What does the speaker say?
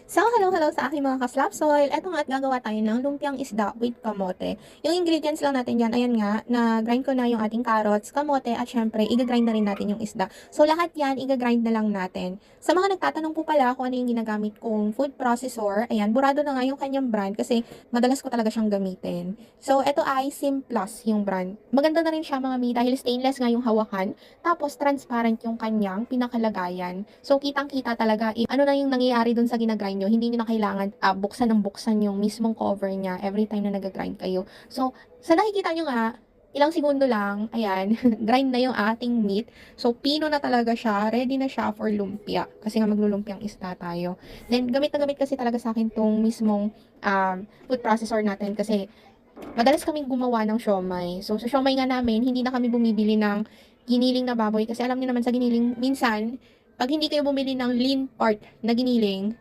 So, hello sa aking mga ka-slap soil. Eto nga at gagawa tayo ng lumpiang isda with kamote. Yung ingredients lang natin dyan, ayan nga, na-grind ko na yung ating carrots, kamote, at syempre, i-grind na rin natin yung isda. So, lahat yan, i-grind na lang natin. Sa mga nagtatanong po pala kung ano yung ginagamit kong food processor, ayan, burado na nga yung kanyang brand kasi madalas ko talaga siyang gamitin. So, eto ay Simplus yung brand. Maganda na rin siya mga mi dahil stainless nga yung hawakan, tapos transparent yung kanyang pinakalagayan. So, kitang-kita talaga, ano na yung nangyayari dun sa ginagrind nyo, hindi nyo na kailangan buksan ng buksan yung mismong cover niya every time na nag-grind kayo. So, sa nakikita nyo nga, ilang segundo lang, ayan, grind na yung ating meat. So, pino na talaga siya, ready na siya for lumpia. Kasi nga maglulumpiang isda tayo. Then, gamit na gamit kasi talaga sa akin tong mismong food processor natin kasi madalas kaming gumawa ng siomay. So, sa siomay nga namin, hindi na kami bumibili ng giniling na baboy kasi alam niyo naman sa giniling, minsan, pag hindi kayo bumili ng lean part na giniling,